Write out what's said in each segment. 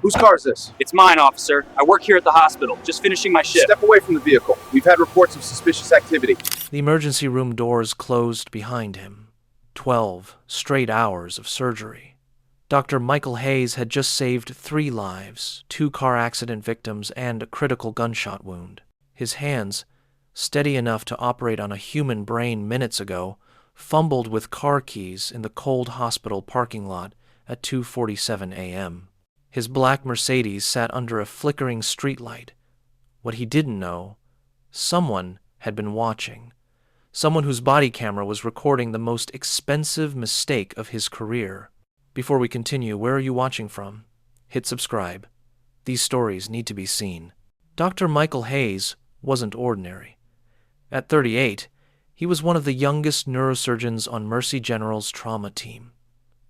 Whose car is this? It's mine, officer. I work here at the hospital, just finishing my shift. Step away from the vehicle. We've had reports of suspicious activity. The emergency room doors closed behind him. 12 straight hours of surgery. Dr. Michael Hayes had just saved 3 lives, 2 car accident victims, and a critical gunshot wound. His hands, steady enough to operate on a human brain minutes ago, fumbled with car keys in the cold hospital parking lot at 2:47 a.m. His black Mercedes sat under a flickering streetlight. What he didn't know, someone had been watching. Someone whose body camera was recording the most expensive mistake of his career. Before we continue, where are you watching from? Hit subscribe. These stories need to be seen. Dr. Michael Hayes wasn't ordinary. At 38, he was one of the youngest neurosurgeons on Mercy General's trauma team.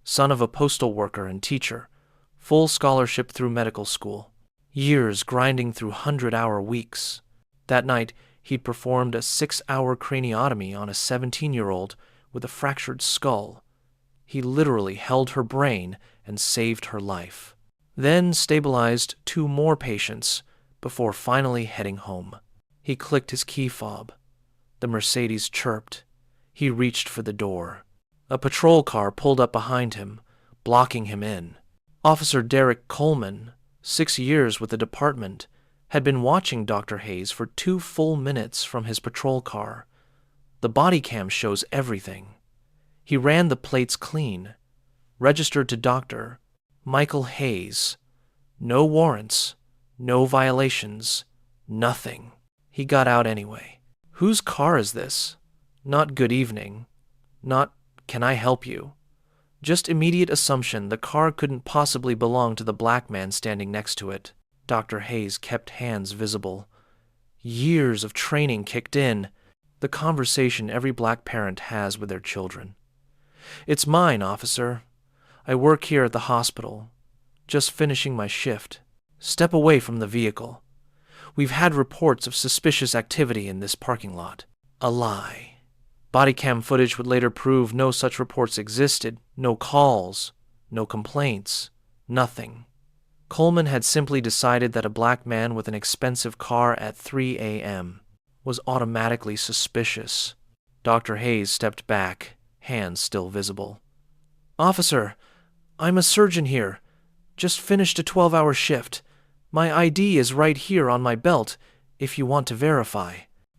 Son of a postal worker and teacher, full scholarship through medical school. Years grinding through 100-hour weeks. That night, he'd performed a 6-hour craniotomy on a 17-year-old with a fractured skull. He literally held her brain and saved her life. Then stabilized 2 more patients before finally heading home. He clicked his key fob. The Mercedes chirped. He reached for the door. A patrol car pulled up behind him, blocking him in. Officer Derek Coleman, 6 years with the department, had been watching Dr. Hayes for 2 full minutes from his patrol car. The body cam shows everything. He ran the plates clean. Registered to Dr. Michael Hayes. No warrants, no violations, nothing. He got out anyway. Whose car is this? Not good evening. Not, can I help you? Just immediate assumption the car couldn't possibly belong to the black man standing next to it. Dr. Hayes kept hands visible. Years of training kicked in. The conversation every black parent has with their children. It's mine, officer. I work here at the hospital. Just finishing my shift. Step away from the vehicle. We've had reports of suspicious activity in this parking lot. A lie. Body cam footage would later prove no such reports existed, no calls, no complaints, nothing. Coleman had simply decided that a black man with an expensive car at 3 a.m. was automatically suspicious. Dr. Hayes stepped back, hands still visible. Officer, I'm a surgeon here. Just finished a 12-hour shift. My ID is right here on my belt, if you want to verify.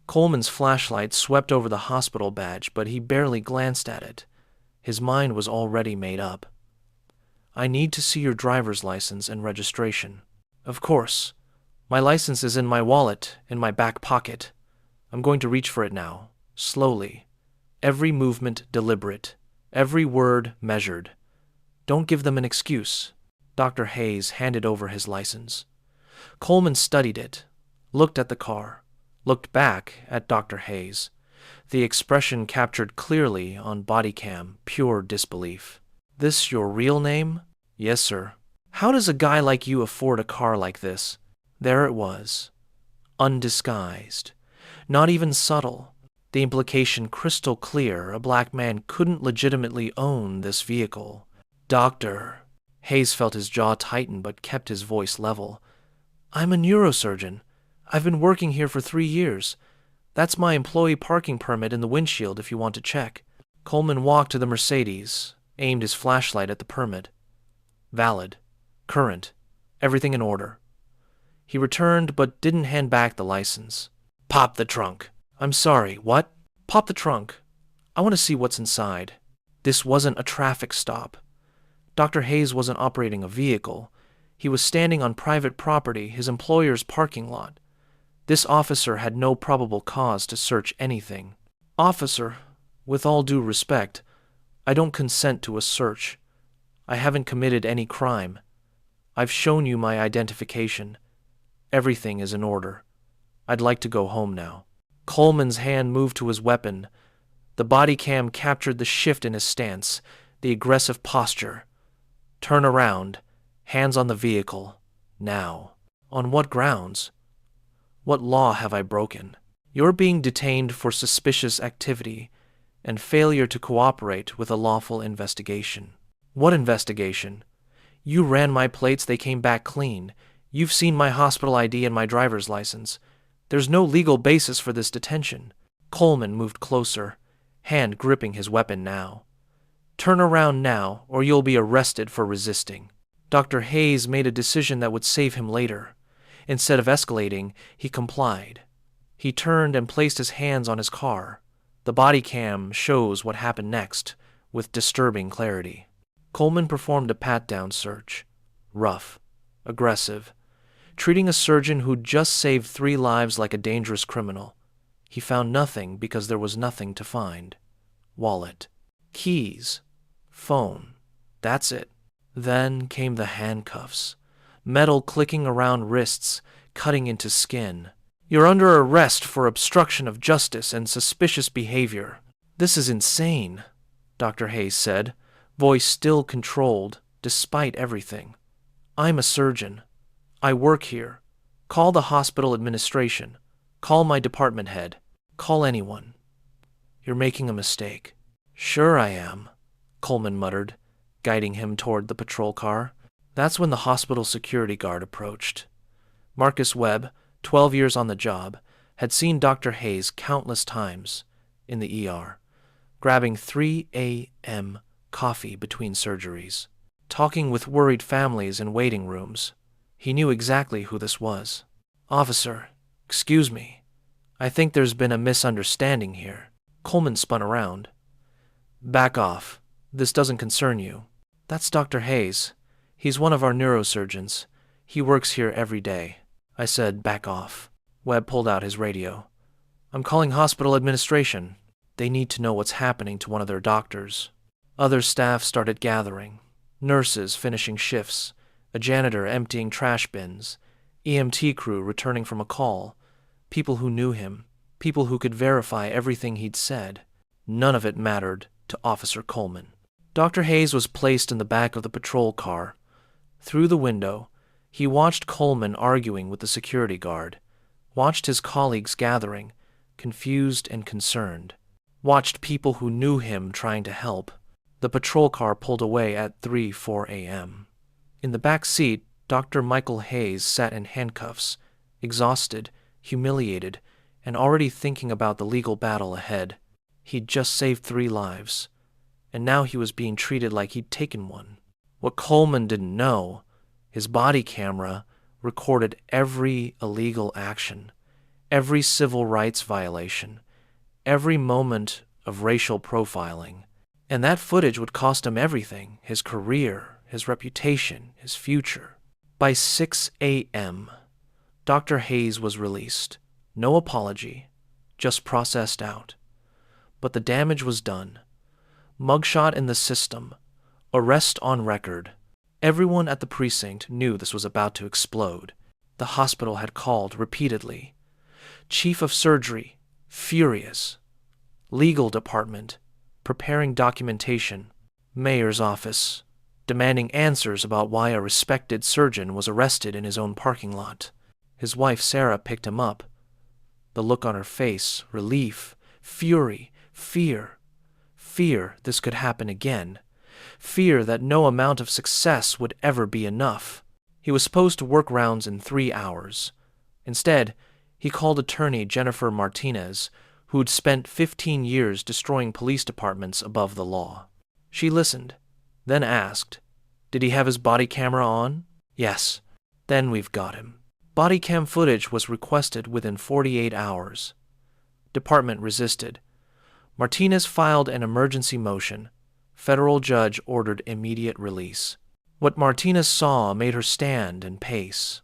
Coleman's flashlight swept over the hospital badge, but he barely glanced at it. His mind was already made up. I need to see your driver's license and registration. Of course. My license is in my wallet, in my back pocket. I'm going to reach for it now, slowly. Every movement deliberate, every word measured. Don't give them an excuse. Dr. Hayes handed over his license. Coleman studied it, looked at the car, looked back at Dr. Hayes. The expression captured clearly on body cam, pure disbelief. This your real name? Yes, sir. How does a guy like you afford a car like this? There it was. Undisguised. Not even subtle. The implication crystal clear. A black man couldn't legitimately own this vehicle. Doctor. Hayes felt his jaw tighten but kept his voice level. I'm a neurosurgeon. I've been working here for 3 years. That's my employee parking permit in the windshield if you want to check. Coleman walked to the Mercedes, aimed his flashlight at the permit. Valid. Current. Everything in order. He returned but didn't hand back the license. Pop the trunk. I'm sorry, what? Pop the trunk. I want to see what's inside. This wasn't a traffic stop. Dr. Hayes wasn't operating a vehicle. He was standing on private property, his employer's parking lot. This officer had no probable cause to search anything. Officer, with all due respect, I don't consent to a search. I haven't committed any crime. I've shown you my identification. Everything is in order. I'd like to go home now. Coleman's hand moved to his weapon. The body cam captured the shift in his stance, the aggressive posture. Turn around, hands on the vehicle, now. On what grounds? What law have I broken? You're being detained for suspicious activity and failure to cooperate with a lawful investigation. What investigation? You ran my plates, they came back clean. You've seen my hospital ID and my driver's license. There's no legal basis for this detention. Coleman moved closer, hand gripping his weapon now. Turn around now, or you'll be arrested for resisting. Dr. Hayes made a decision that would save him later. Instead of escalating, he complied. He turned and placed his hands on his car. The body cam shows what happened next, with disturbing clarity. Coleman performed a pat-down search. Rough, aggressive, treating a surgeon who'd just saved 3 lives like a dangerous criminal. He found nothing because there was nothing to find. Wallet, keys, phone. That's it. Then came the handcuffs. Metal clicking around wrists, cutting into skin. You're under arrest for obstruction of justice and suspicious behavior. This is insane, Dr. Hayes said, voice still controlled, despite everything. I'm a surgeon. I work here. Call the hospital administration. Call my department head. Call anyone. You're making a mistake. Sure I am, Coleman muttered, guiding him toward the patrol car. That's when the hospital security guard approached. Marcus Webb, 12 years on the job, had seen Dr. Hayes countless times in the ER, grabbing 3 a.m. coffee between surgeries, talking with worried families in waiting rooms. He knew exactly who this was. Officer, excuse me. I think there's been a misunderstanding here. Coleman spun around. Back off. This doesn't concern you. That's Dr. Hayes. He's one of our neurosurgeons. He works here every day. I said, back off. Webb pulled out his radio. I'm calling hospital administration. They need to know what's happening to one of their doctors. Other staff started gathering. Nurses finishing shifts, a janitor emptying trash bins, EMT crew returning from a call, people who knew him, people who could verify everything he'd said. None of it mattered to Officer Coleman. Dr. Hayes was placed in the back of the patrol car. Through the window, he watched Coleman arguing with the security guard, watched his colleagues gathering, confused and concerned, watched people who knew him trying to help. The patrol car pulled away at 3:04 a.m. In the back seat, Dr. Michael Hayes sat in handcuffs, exhausted, humiliated, and already thinking about the legal battle ahead. He'd just saved 3 lives, and now he was being treated like he'd taken one. What Coleman didn't know, his body camera recorded every illegal action, every civil rights violation, every moment of racial profiling. And that footage would cost him everything, his career, his reputation, his future. By 6 a.m., Dr. Hayes was released. No apology, just processed out. But the damage was done. Mugshot in the system. Arrest on record. Everyone at the precinct knew this was about to explode. The hospital had called repeatedly. Chief of surgery, furious. Legal department, preparing documentation. Mayor's office, demanding answers about why a respected surgeon was arrested in his own parking lot. His wife Sarah picked him up. The look on her face, relief, fury, fear. Fear this could happen again. Fear that no amount of success would ever be enough. He was supposed to work rounds in 3 hours. Instead, he called attorney Jennifer Martinez, who'd spent 15 years destroying police departments above the law. She listened, then asked, "Did he have his body camera on?" "Yes." "Then we've got him." Body cam footage was requested within 48 hours. Department resisted. Martinez filed an emergency motion. Federal judge ordered immediate release. What Martinez saw made her stand and pace.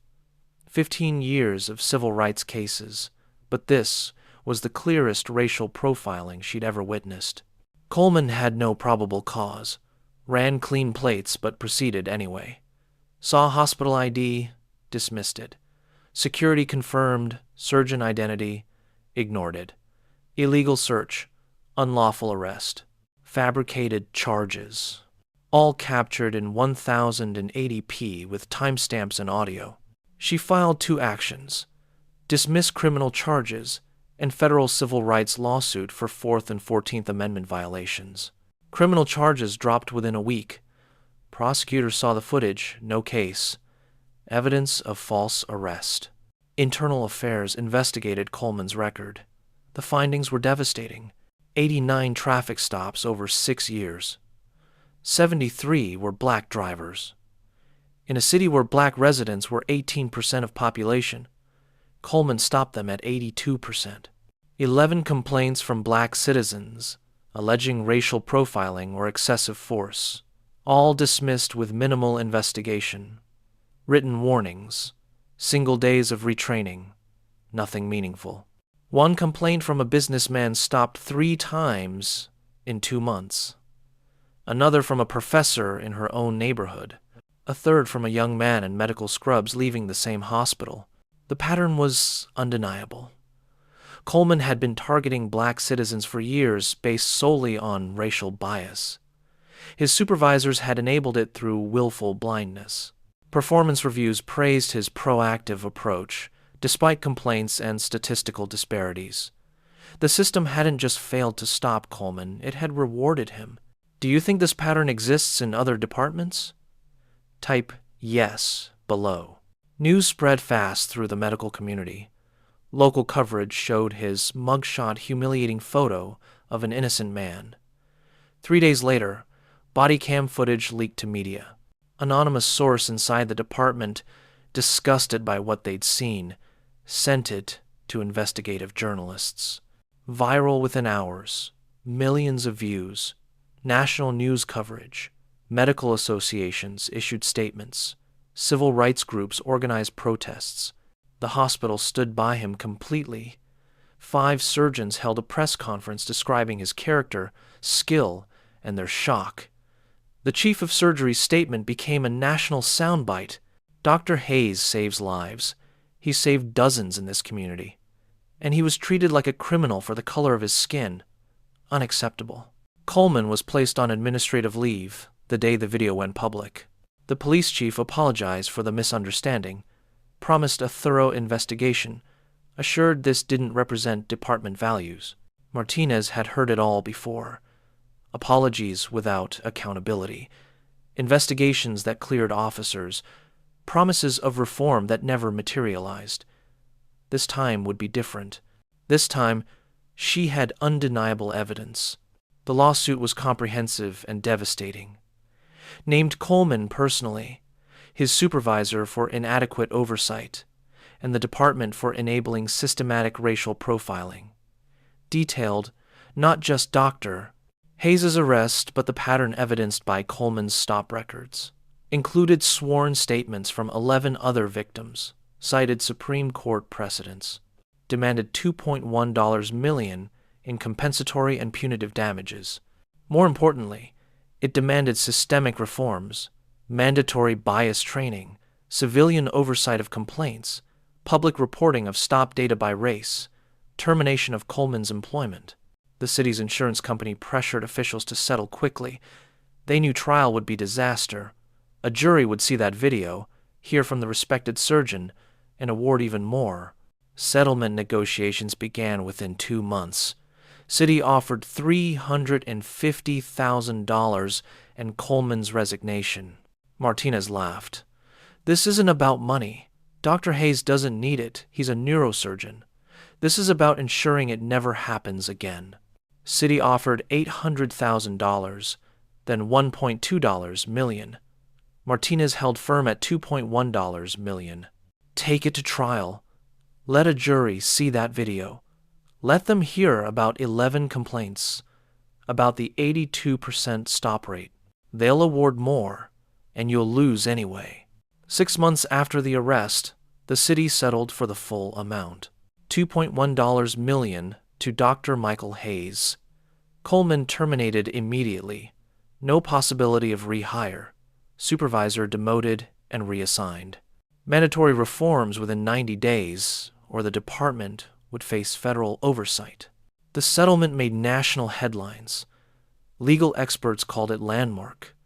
15 years of civil rights cases, but this was the clearest racial profiling she'd ever witnessed. Coleman had no probable cause, ran clean plates but proceeded anyway. Saw hospital ID, dismissed it. Security confirmed, surgeon identity, ignored it. Illegal search, unlawful arrest, fabricated charges, all captured in 1080p with timestamps and audio. She filed 2 actions, dismiss criminal charges and federal civil rights lawsuit for 4th and 14th Amendment violations. Criminal charges dropped within a week. Prosecutors saw the footage, no case. Evidence of false arrest. Internal Affairs investigated Coleman's record. The findings were devastating. 89 traffic stops over 6 years. 73 were black drivers. In a city where black residents were 18% of population, Coleman stopped them at 82%. 11 complaints from black citizens alleging racial profiling or excessive force, all dismissed with minimal investigation. Written warnings, single days of retraining, nothing meaningful. One complaint from a businessman stopped 3 times in 2 months. Another from a professor in her own neighborhood. A third from a young man in medical scrubs leaving the same hospital. The pattern was undeniable. Coleman had been targeting black citizens for years based solely on racial bias. His supervisors had enabled it through willful blindness. Performance reviews praised his proactive approach, despite complaints and statistical disparities. The system hadn't just failed to stop Coleman, it had rewarded him. Do you think this pattern exists in other departments? Type yes below. News spread fast through the medical community. Local coverage showed his mugshot humiliating photo of an innocent man. 3 days later, body cam footage leaked to media. Anonymous source inside the department, disgusted by what they'd seen, sent it to investigative journalists. Viral within hours, millions of views, national news coverage, medical associations issued statements, civil rights groups organized protests. The hospital stood by him completely. 5 surgeons held a press conference describing his character, skill, and their shock. The chief of surgery's statement became a national soundbite. Dr. Hayes saves lives. He saved dozens in this community. And he was treated like a criminal for the color of his skin. Unacceptable. Coleman was placed on administrative leave the day the video went public. The police chief apologized for the misunderstanding, promised a thorough investigation, assured this didn't represent department values. Martinez had heard it all before. Apologies without accountability, investigations that cleared officers, promises of reform that never materialized. This time would be different. This time, she had undeniable evidence. The lawsuit was comprehensive and devastating. Named Coleman personally, his supervisor for inadequate oversight, and the department for enabling systematic racial profiling. Detailed, not just Dr. Hayes' arrest, but the pattern evidenced by Coleman's stop records. Included sworn statements from 11 other victims, cited Supreme Court precedents, demanded $2.1 million in compensatory and punitive damages. More importantly, it demanded systemic reforms, mandatory bias training, civilian oversight of complaints, public reporting of stop data by race, termination of Coleman's employment. The city's insurance company pressured officials to settle quickly. They knew trial would be disaster. A jury would see that video, hear from the respected surgeon, and award even more. Settlement negotiations began within 2 months. City offered $350,000 and Coleman's resignation. Martinez laughed. This isn't about money. Dr. Hayes doesn't need it. He's a neurosurgeon. This is about ensuring it never happens again. City offered $800,000, then $1.2 million. Martinez held firm at $2.1 million. Take it to trial. Let a jury see that video. Let them hear about 11 complaints, about the 82% stop rate. They'll award more, and you'll lose anyway. 6 months after the arrest, the city settled for the full amount. $2.1 million to Dr. Michael Hayes. Coleman terminated immediately. No possibility of rehire. Supervisor demoted and reassigned. Mandatory reforms within 90 days, or the department would face federal oversight. The settlement made national headlines. Legal experts called it landmark.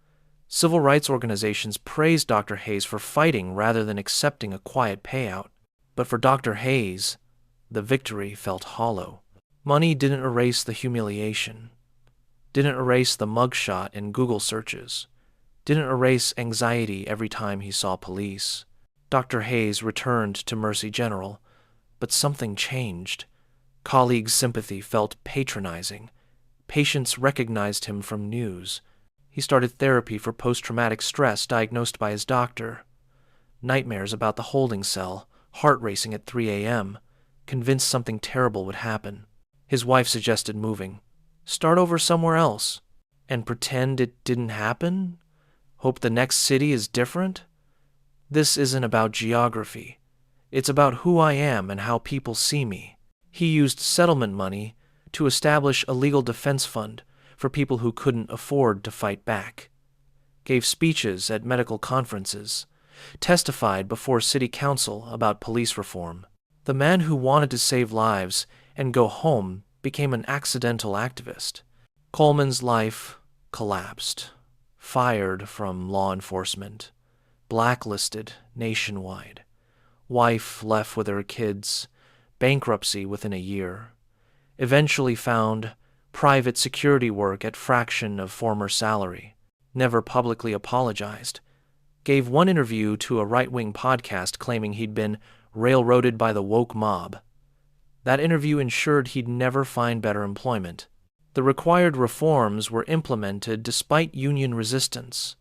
Civil rights organizations praised Dr. Hayes for fighting rather than accepting a quiet payout. But for Dr. Hayes, the victory felt hollow. Money didn't erase the humiliation, didn't erase the mugshot in Google searches, didn't erase anxiety every time he saw police. Dr. Hayes returned to Mercy General, but something changed. Colleagues' sympathy felt patronizing. Patients recognized him from news. He started therapy for post-traumatic stress diagnosed by his doctor. Nightmares about the holding cell, heart racing at 3 a.m., convinced something terrible would happen. His wife suggested moving. Start over somewhere else. And pretend it didn't happen? Hope the next city is different? This isn't about geography. It's about who I am and how people see me. He used settlement money to establish a legal defense fund for people who couldn't afford to fight back. Gave speeches at medical conferences. Testified before city council about police reform. The man who wanted to save lives and go home became an accidental activist. Coleman's life collapsed. Fired from law enforcement. Blacklisted nationwide. Wife left with her kids. Bankruptcy within a year. Eventually found private security work at fraction of former salary. Never publicly apologized. Gave one interview to a right-wing podcast claiming he'd been railroaded by the woke mob. That interview ensured he'd never find better employment. The required reforms were implemented despite union resistance.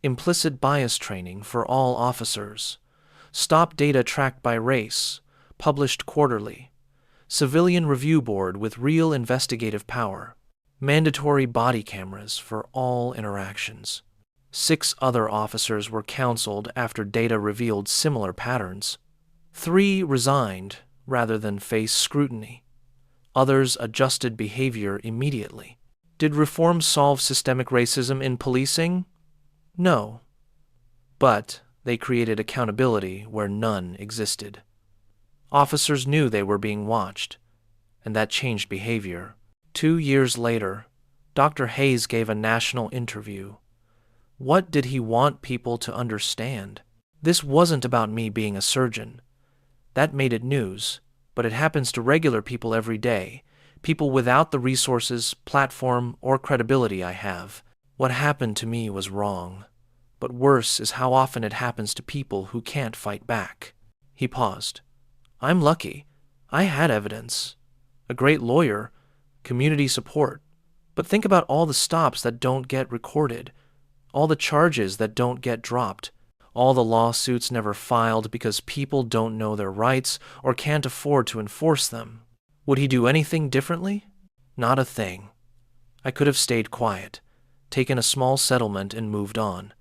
Implicit bias training for all officers. Stop data tracked by race, published quarterly. Civilian review board with real investigative power. Mandatory body cameras for all interactions. 6 other officers were counseled after data revealed similar patterns. 3 resigned rather than face scrutiny. Others adjusted behavior immediately. Did reform solve systemic racism in policing? No. But they created accountability where none existed. Officers knew they were being watched, and that changed behavior. 2 years later, Dr. Hayes gave a national interview. What did he want people to understand? This wasn't about me being a surgeon. That made it news, but it happens to regular people every day, people without the resources, platform, or credibility I have. What happened to me was wrong, but worse is how often it happens to people who can't fight back. He paused. I'm lucky. I had evidence. A great lawyer, community support. But think about all the stops that don't get recorded, all the charges that don't get dropped, all the lawsuits never filed because people don't know their rights or can't afford to enforce them. Would he do anything differently? Not a thing. I could have stayed quiet, taken a small settlement and moved on.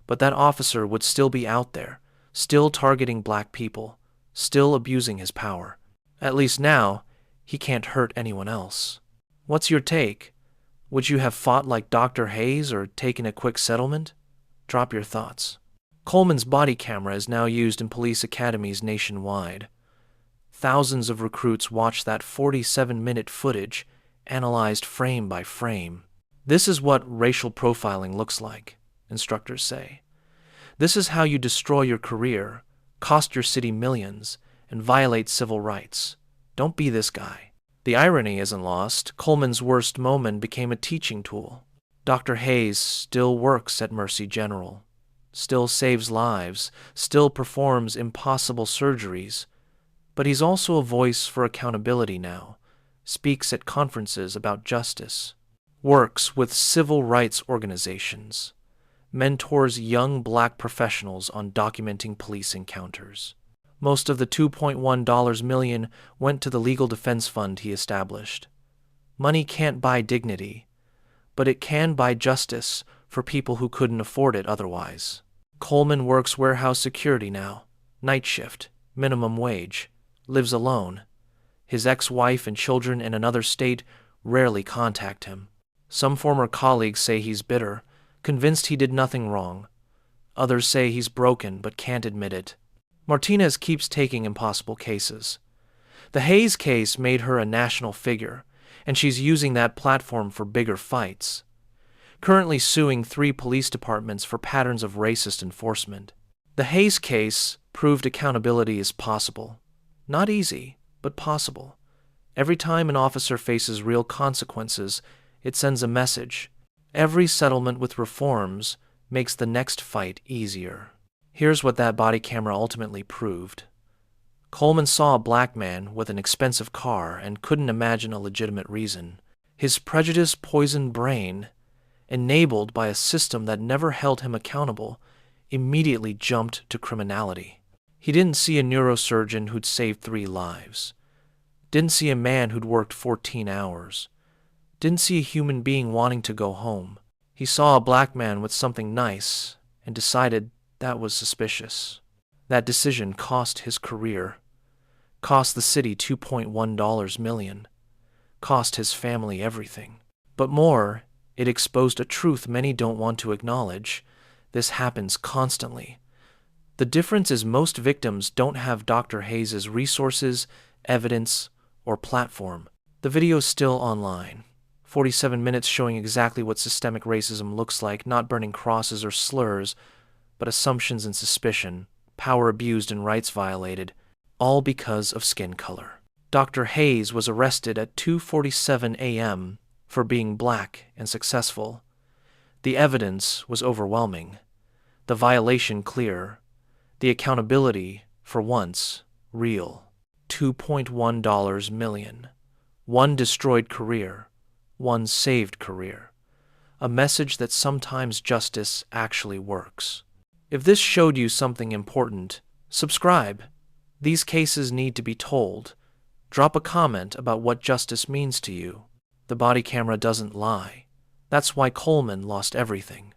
But that officer would still be out there, still targeting black people, still abusing his power. At least now, he can't hurt anyone else. What's your take? Would you have fought like Dr. Hayes or taken a quick settlement? Drop your thoughts. Coleman's body camera is now used in police academies nationwide. Thousands of recruits watch that 47-minute footage, analyzed frame by frame. This is what racial profiling looks like, instructors say. This is how you destroy your career, cost your city millions, and violate civil rights. Don't be this guy. The irony isn't lost. Coleman's worst moment became a teaching tool. Dr. Hayes still works at Mercy General, still saves lives, still performs impossible surgeries, but he's also a voice for accountability now, speaks at conferences about justice, works with civil rights organizations, mentors young black professionals on documenting police encounters. Most of the $2.1 million went to the legal defense fund he established. Money can't buy dignity, but it can buy justice for people who couldn't afford it otherwise. Coleman works warehouse security now, night shift, minimum wage, lives alone. His ex-wife and children in another state rarely contact him. Some former colleagues say he's bitter, convinced he did nothing wrong. Others say he's broken but can't admit it. Martinez keeps taking impossible cases. The Hayes case made her a national figure, and she's using that platform for bigger fights. Currently suing 3 police departments for patterns of racist enforcement. The Hayes case proved accountability is possible. Not easy, but possible. Every time an officer faces real consequences, it sends a message. Every settlement with reforms makes the next fight easier. Here's what that body camera ultimately proved. Coleman saw a black man with an expensive car and couldn't imagine a legitimate reason. His prejudice-poisoned brain, enabled by a system that never held him accountable, immediately jumped to criminality. He didn't see a neurosurgeon who'd saved 3 lives. Didn't see a man who'd worked 14 hours. Didn't see a human being wanting to go home. He saw a black man with something nice and decided that was suspicious. That decision cost his career, cost the city $2.1 million, cost his family everything. But more, it exposed a truth many don't want to acknowledge. This happens constantly. The difference is most victims don't have Dr. Hayes' resources, evidence, or platform. The video's still online. 47 minutes showing exactly what systemic racism looks like, not burning crosses or slurs, but assumptions and suspicion, power abused and rights violated, all because of skin color. Dr. Hayes was arrested at 2:47 a.m. for being black and successful. The evidence was overwhelming, the violation clear, the accountability, for once, real. $2.1 million. 1 destroyed career, 1 saved career. A message that sometimes justice actually works. If this showed you something important, subscribe. These cases need to be told. Drop a comment about what justice means to you. The body camera doesn't lie. That's why Coleman lost everything.